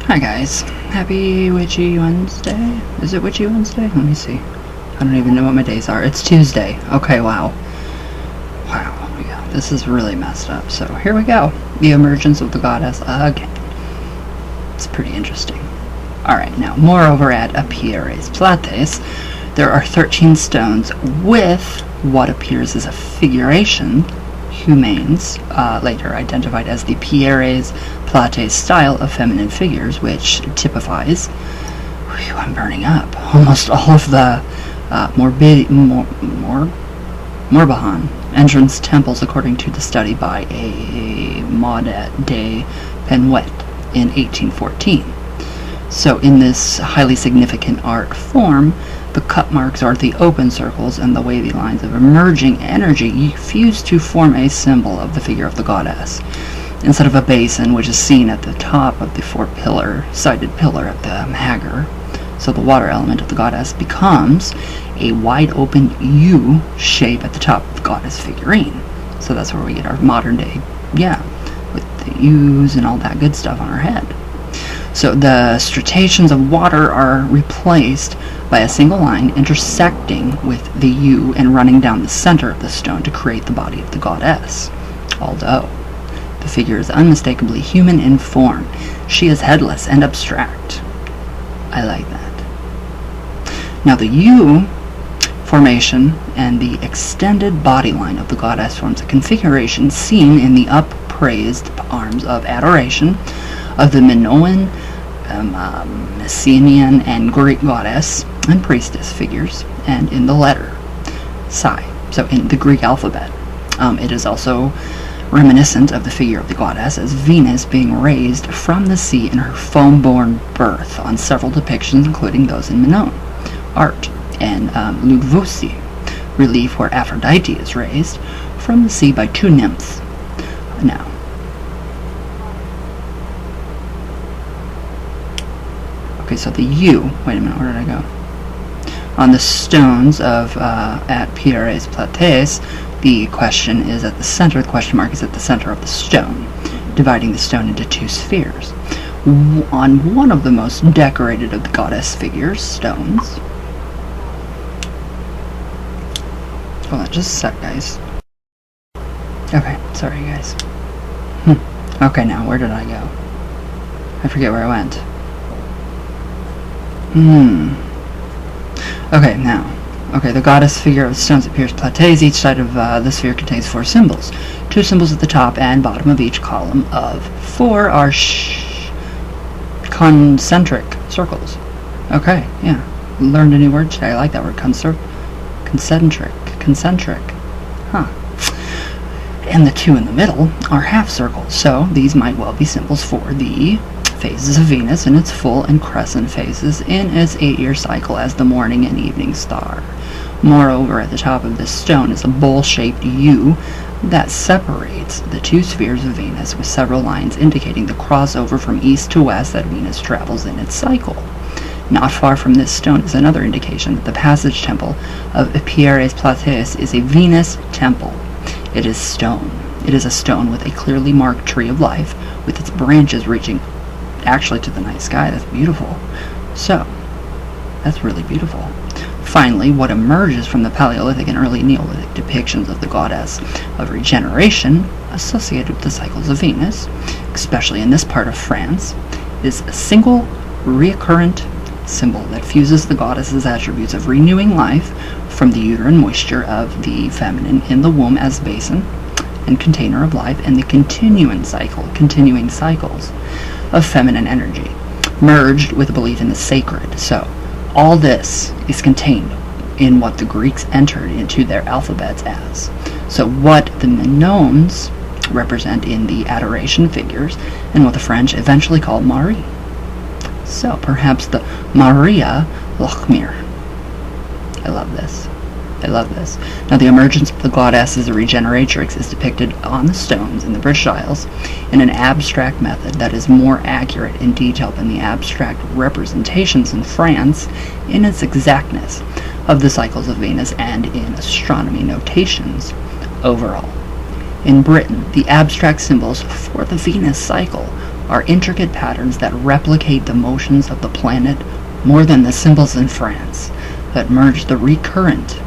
Hi guys, happy Witchy Wednesday. Is it Witchy Wednesday? Let me see. I don't even know what my days are. It's Tuesday. Okay, wow. Wow, yeah, this is really messed up. So here we go. The emergence of the goddess again. It's pretty interesting. Alright, now, moreover at Apieres Plates, there are 13 stones with what appears as a figuration, humanes, later identified as the Pieres Plates style of feminine figures, which typifies, I'm burning up, almost all of the Morbihan entrance temples according to the study by a Maudet de Penouet in 1814. So in this highly significant art form, the cut marks are the open circles and the wavy lines of emerging energy fuse to form a symbol of the figure of the goddess. Instead of a basin, which is seen at the top of the sided pillar at the Hagar, so the water element of the goddess becomes a wide open U shape at the top of the goddess figurine. So that's where we get our modern day, with the U's and all that good stuff on our head. So the striations of water are replaced by a single line intersecting with the U and running down the center of the stone to create the body of the goddess. Although the figure is unmistakably human in form, she is headless and abstract. I like that. Now the U formation and the extended body line of the goddess forms a configuration seen in the upraised arms of adoration of the Minoan, Messenian, and Greek goddess and priestess figures, and in the letter Psi, so in the Greek alphabet. It is also reminiscent of the figure of the goddess as Venus being raised from the sea in her foam-born birth on several depictions, including those in Minoan art, and Lugvusi relief where Aphrodite is raised from the sea by two nymphs. Now, okay, so the U, wait a minute, where did I go? On the stones of at Pieres Plates, the question is at the center, the question mark is at the center of the stone, dividing the stone into two spheres. On one of the most decorated of the goddess figures, stones. Hold on, just a sec, guys. Okay, sorry, guys. Okay, now, where did I go? I forget where I went. Okay, now. Okay, the goddess figure of the stones appears plates. Each side of the sphere contains four symbols. Two symbols at the top and bottom of each column of four are concentric circles. Okay, yeah. Learned a new word today. I like that word, concentric. Huh. And the two in the middle are half circles, so these might well be symbols for the phases of Venus in its full and crescent phases in its 8-year cycle as the morning and evening star. Moreover, at the top of this stone is a bowl-shaped U that separates the two spheres of Venus with several lines indicating the crossover from east to west that Venus travels in its cycle. Not far from this stone is another indication that the passage temple of Pieres Plates is a Venus temple. It is stone. It is a stone with a clearly marked tree of life with its branches reaching actually to the night sky. That's beautiful. So, that's really beautiful. Finally, what emerges from the Paleolithic and early Neolithic depictions of the goddess of regeneration associated with the cycles of Venus, especially in this part of France, is a single recurrent symbol that fuses the goddess's attributes of renewing life from the uterine moisture of the feminine in the womb as basin and container of life, and the continuing cycles of feminine energy, merged with a belief in the sacred. So, all this is contained in what the Greeks entered into their alphabets as. So, what the Minoans represent in the adoration figures, and what the French eventually called Marie. So, perhaps the Maria Lochmir. I love this. Now, the emergence of the goddess as a regeneratrix is depicted on the stones in the British Isles in an abstract method that is more accurate in detail than the abstract representations in France in its exactness of the cycles of Venus and in astronomy notations overall. In Britain, the abstract symbols for the Venus cycle are intricate patterns that replicate the motions of the planet more than the symbols in France that merge the recurrent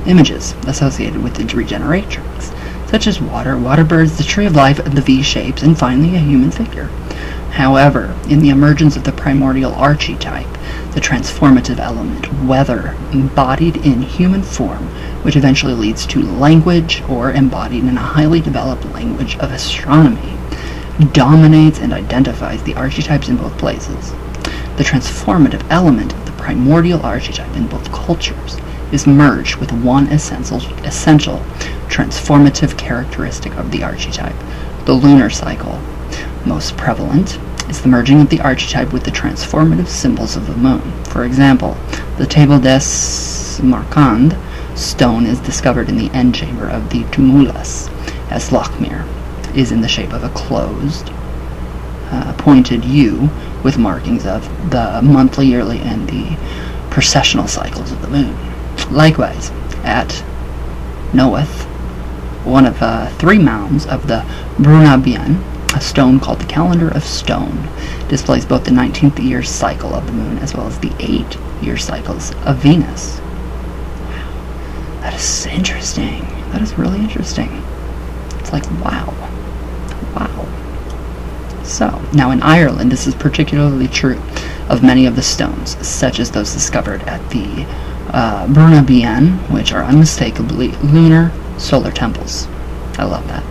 images associated with the regeneratrix, such as water birds, the tree of life, the V-shapes, and finally a human figure. However, in the emergence of the primordial archetype, the transformative element, whether embodied in human form, which eventually leads to language, or embodied in a highly developed language of astronomy, dominates and identifies the archetypes in both places. The transformative element of the primordial archetype in both cultures is merged with one essential transformative characteristic of the archetype, the lunar cycle. Most prevalent is the merging of the archetype with the transformative symbols of the moon. For example, the Table des Marquands stone is discovered in the end chamber of the tumulus, as Lochmere is in the shape of a closed, pointed U with markings of the monthly, yearly, and the precessional cycles of the moon. Likewise, at Noath, one of 3 mounds of the Brunabien, a stone called the Calendar of Stone, displays both the 19th year cycle of the moon as well as the 8-year cycles of Venus. That is interesting. That is really interesting. It's like, wow. So, now in Ireland, this is particularly true of many of the stones, such as those discovered at the Brunabien, which are unmistakably lunar solar temples. I love that.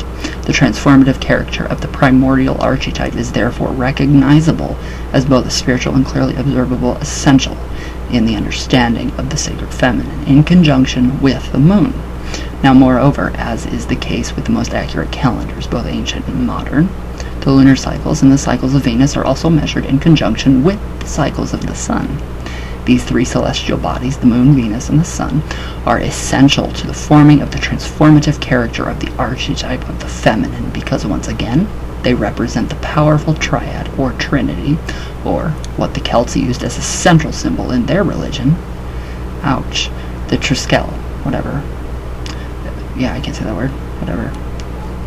The transformative character of the primordial archetype is therefore recognizable as both a spiritual and clearly observable essential in the understanding of the sacred feminine, in conjunction with the moon. Now, moreover, as is the case with the most accurate calendars, both ancient and modern, the lunar cycles and the cycles of Venus are also measured in conjunction with the cycles of the sun. These 3 celestial bodies, the moon, Venus, and the sun, are essential to the forming of the transformative character of the archetype of the feminine because, once again, they represent the powerful triad or trinity, or what the Celts used as a central symbol in their religion. Ouch. The Triskel. Whatever. Yeah, I can't say that word. Whatever.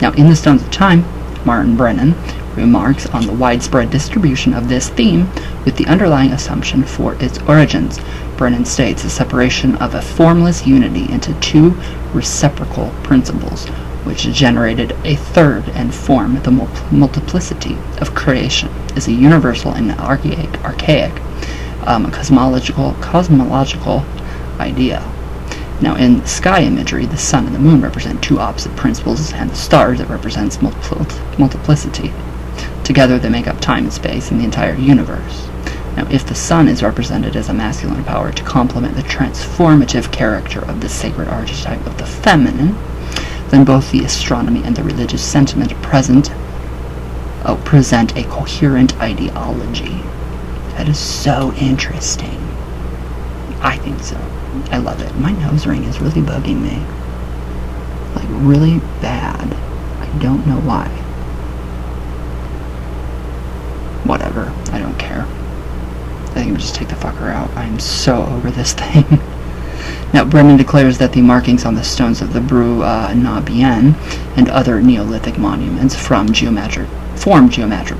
Now, in the Stones of Time, Martin Brennan remarks on the widespread distribution of this theme with the underlying assumption for its origins. Brennan states the separation of a formless unity into 2 reciprocal principles, which generated a third and form the multiplicity of creation, is a universal and archaic cosmological idea. Now, in sky imagery, the sun and the moon represent 2 opposite principles, and the stars, it represents multiplicity. Together they make up time and space in the entire universe. Now, if the sun is represented as a masculine power to complement the transformative character of the sacred archetype of the feminine, then both the astronomy and the religious sentiment present a coherent ideology. That is so interesting. I think so. I love it. My nose ring is really bugging me. Like, really bad. I don't know why. Whatever. I don't care. I think I'm just take the fucker out. I'm so over this thing. Now, Brennan declares that the markings on the stones of the Brunabien and other Neolithic monuments form geometric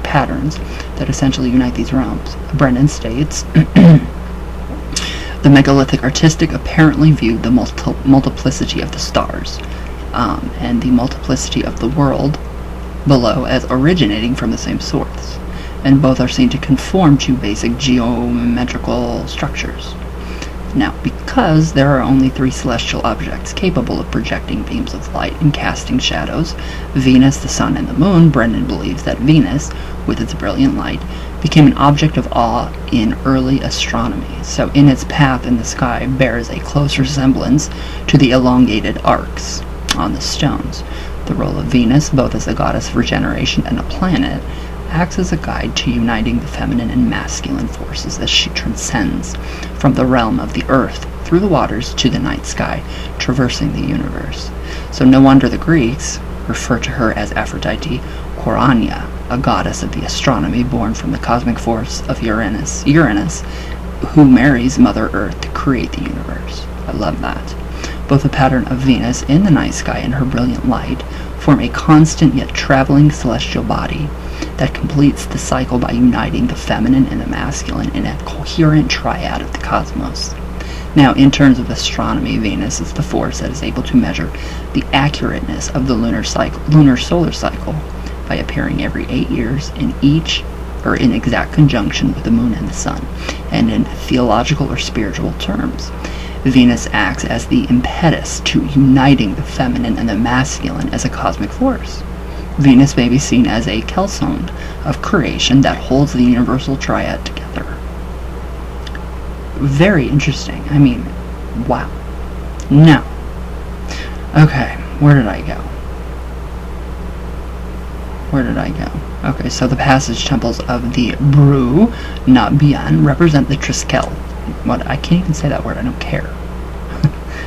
patterns that essentially unite these realms. Brennan states, the megalithic artistic apparently viewed the multiplicity of the stars and the multiplicity of the world below as originating from the same source, and both are seen to conform to basic geometrical structures. Now, because there are only 3 celestial objects capable of projecting beams of light and casting shadows, Venus, the sun, and the moon, Brennan believes that Venus, with its brilliant light, became an object of awe in early astronomy, so in its path in the sky bears a close resemblance to the elongated arcs on the stones. The role of Venus, both as a goddess of regeneration and a planet, acts as a guide to uniting the feminine and masculine forces as she transcends from the realm of the earth through the waters to the night sky, traversing the universe. So no wonder the Greeks refer to her as Aphrodite Korania, a goddess of the astronomy born from the cosmic force of Uranus, who marries Mother Earth to create the universe. I love that. Both the pattern of Venus in the night sky and her brilliant light form a constant yet traveling celestial body that completes the cycle by uniting the feminine and the masculine in a coherent triad of the cosmos. Now, in terms of astronomy, Venus is the force that is able to measure the accurateness of the lunar solar cycle by appearing every 8 years in exact conjunction with the moon and the sun, and in theological or spiritual terms. Venus acts as the impetus to uniting the feminine and the masculine as a cosmic force. Venus may be seen as a kelson of creation that holds the universal triad together. Very interesting. I mean, wow. Now, okay, where did I go? Okay, so the passage temples of the Bru Na Bien represent the Triskel. I can't even say that word, I don't care.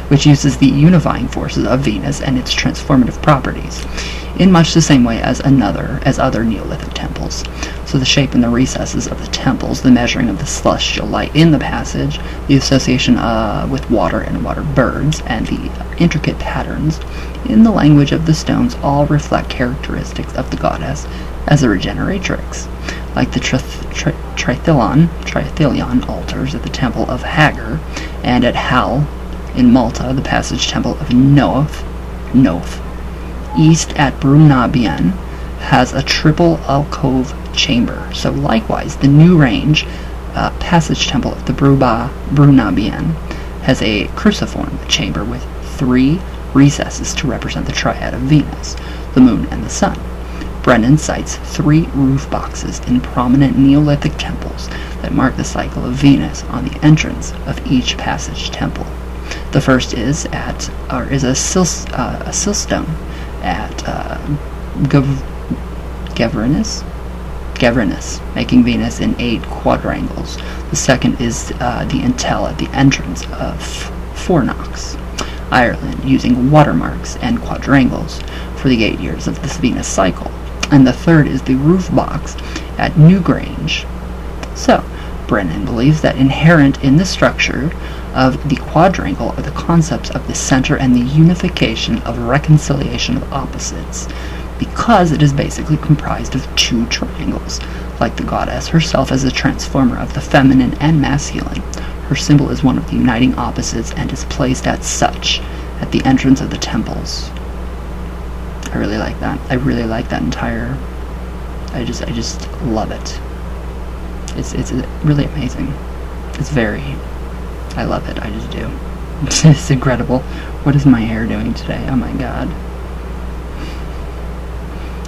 Which uses the unifying forces of Venus and its transformative properties, in much the same way as other Neolithic temples. So the shape and the recesses of the temples, the measuring of the celestial light in the passage, the association with water and water birds, and the intricate patterns in the language of the stones all reflect characteristics of the goddess as a regeneratrix, like the Trithelion altars at the Temple of Hagar, and at Hal in Malta, the passage temple of Noth, east at Bru Na Bien, has a triple alcove chamber. So likewise, the New Range passage temple of the Bru Na Bien has a cruciform chamber with 3 recesses to represent the triad of Venus, the moon, and the sun. Brennan cites 3 roof boxes in prominent Neolithic temples that mark the cycle of Venus on the entrance of each passage temple. The first is a silstone at Gavrinus, making Venus in 8 quadrangles. The second is the intel at the entrance of Fornox, Ireland, using watermarks and quadrangles for the 8 years of this Venus cycle. And the third is the roof box at Newgrange. So, Brennan believes that inherent in the structure of the quadrangle are the concepts of the center and the unification of reconciliation of opposites, because it is basically comprised of 2 triangles, like the goddess herself as a transformer of the feminine and masculine. Her symbol is one of the uniting opposites and is placed as such at the entrance of the temples. I really like that. I really like that entire... I just love it. It's really amazing. It's very... I love it. I just do. It's incredible. What is my hair doing today? Oh my god.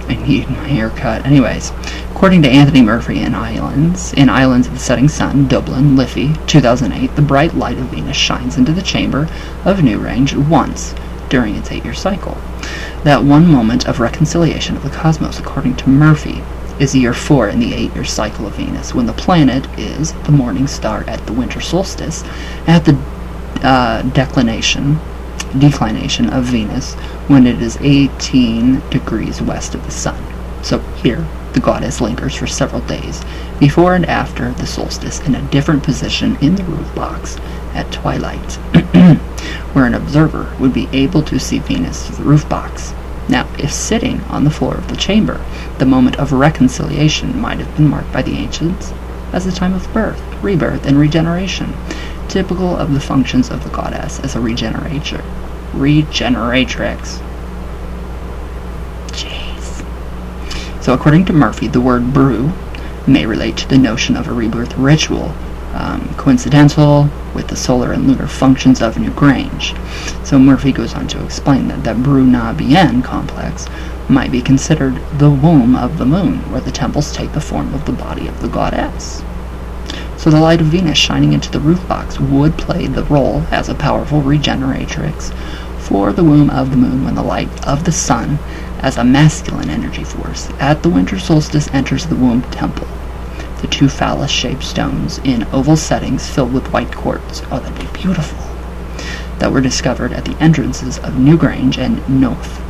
I need my hair cut. Anyways, according to Anthony Murphy in Islands of the Setting Sun, Dublin, Liffey, 2008, the bright light of Venus shines into the chamber of New Range once during its 8-year cycle. That one moment of reconciliation of the cosmos, according to Murphy, is year 4 in the 8-year cycle of Venus, when the planet is the morning star at the winter solstice, at the declination of Venus, when it is 18 degrees west of the sun. So here, the goddess lingers for several days, before and after the solstice, in a different position in the roof box at twilight, where an observer would be able to see Venus through the roof box. Now, if sitting on the floor of the chamber, the moment of reconciliation might have been marked by the ancients as a time of birth, rebirth, and regeneration, typical of the functions of the goddess as a regeneratrix. Jeez. So according to Murphy, the word brew may relate to the notion of a rebirth ritual, coincidental with the solar and lunar functions of New Grange. So Murphy goes on to explain that the Bru Na Bien complex might be considered the womb of the moon, where the temples take the form of the body of the goddess. So the light of Venus shining into the roof box would play the role as a powerful regeneratrix for the womb of the moon, when the light of the sun, as a masculine energy force, at the winter solstice enters the womb temple. The 2 phallus-shaped stones in oval settings filled with white quartz, oh, that'd be beautiful, that were discovered at the entrances of Newgrange and Noth,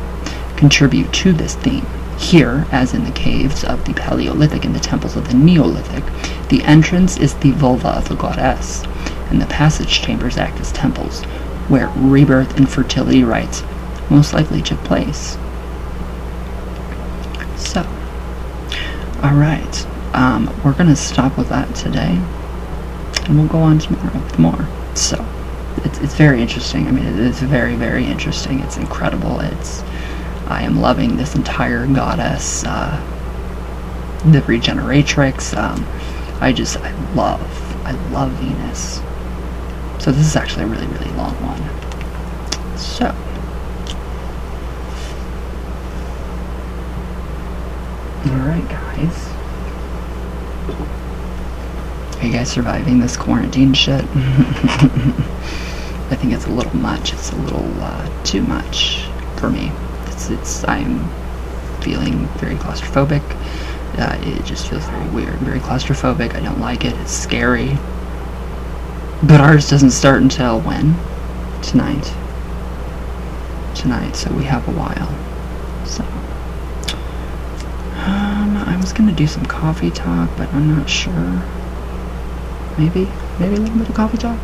contribute to this theme. Here, as in the caves of the Paleolithic and the temples of the Neolithic, the entrance is the vulva of the goddess, and the passage chambers act as temples, where rebirth and fertility rites most likely took place. Alright, we're gonna stop with that today, and we'll go on tomorrow with more. So, it's very interesting. I mean, it's very, very interesting. It's incredible. I am loving this entire goddess, the regeneratrix. I love Venus. So this is actually a really, really long one. So, alright guys. Are you guys surviving this quarantine shit? I think it's a little much. It's a little too much for me. I'm feeling very claustrophobic. It just feels very weird, very claustrophobic. I don't like it. It's scary. But ours doesn't start until when? Tonight, so we have a while. So, I was gonna do some coffee talk, but I'm not sure. Maybe a little bit of coffee talk.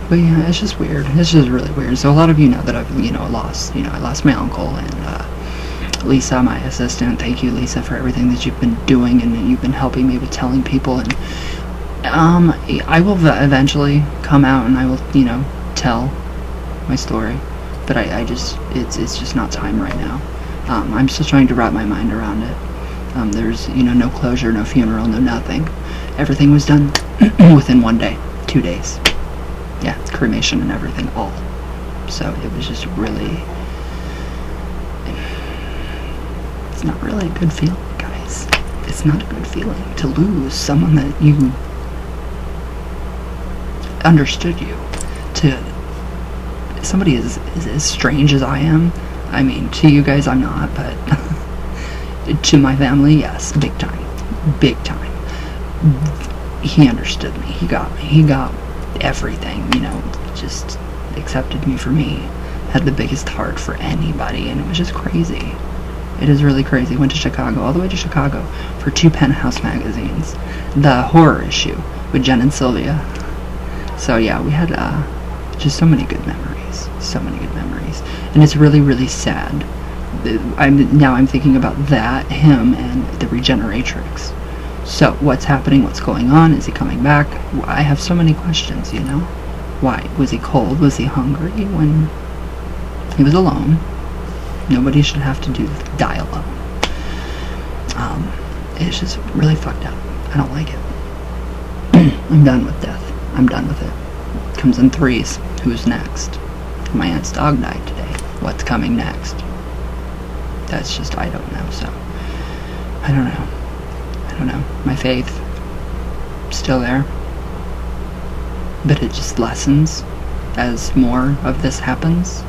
But yeah, it's just weird. It's just really weird. So a lot of you know that I've, lost my uncle, and Lisa, my assistant. Thank you, Lisa, for everything that you've been doing and that you've been helping me with telling people. And I will eventually come out and I will, tell my story. But it's just not time right now. I'm still trying to wrap my mind around it. There's, no closure, no funeral, no nothing. Everything was done within 1 day, 2 days. Yeah, cremation and everything, all. So it was just really, it's not really a good feeling, guys. It's not a good feeling to lose someone that you understood you, to somebody as strange as I am. I mean, to you guys I'm not, but to my family, yes, big time. He understood me, he got everything, just accepted me for me, had the biggest heart for anybody, and it was just crazy. It is really crazy. Went to Chicago, all the way to Chicago, for 2 Penthouse magazines, the horror issue with Jen and Sylvia. So yeah, we had just so many good memories, and it's really, really sad. I'm thinking about that, him, and the regeneratrix. So, what's happening? What's going on? Is he coming back? I have so many questions, Why? Was he cold? Was he hungry when he was alone? Nobody should have to die alone. It's just really fucked up. I don't like it. I'm done with death. I'm done with it. It comes in threes. Who's next? My aunt's dog died today. What's coming next? That's just, I don't know, so. I don't know. My faith, still there. But it just lessens as more of this happens.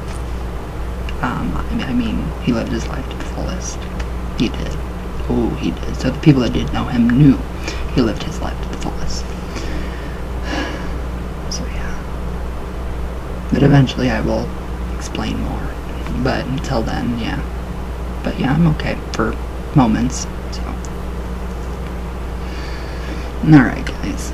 I mean, he lived his life to the fullest. He did. Oh, he did. So the people that did know him knew he lived his life to the fullest. So yeah. But eventually I will explain more. But until then, yeah. But yeah, I'm okay for moments, so. Alright, guys.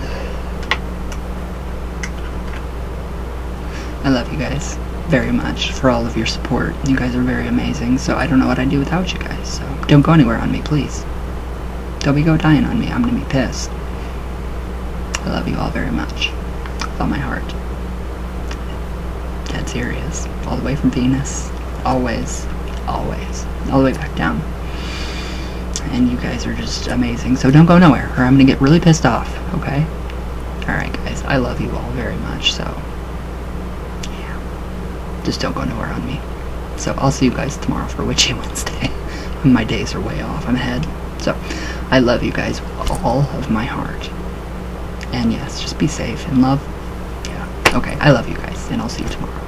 I love you guys very much for all of your support. You guys are very amazing, so I don't know what I'd do without you guys, so don't go anywhere on me, please. Don't be go dying on me. I'm gonna be pissed. I love you all very much. With all my heart. Dead serious. All the way from Venus. Always. All the way back down. And you guys are just amazing, so don't go nowhere, or I'm gonna get really pissed off, okay? Alright, guys, I love you all very much, so yeah. Just don't go nowhere on me. So I'll see you guys tomorrow for Witchy Wednesday. My days are way off, I'm ahead. So, I love you guys with all of my heart. And yes, just be safe and love. Yeah, okay, I love you guys, and I'll see you tomorrow.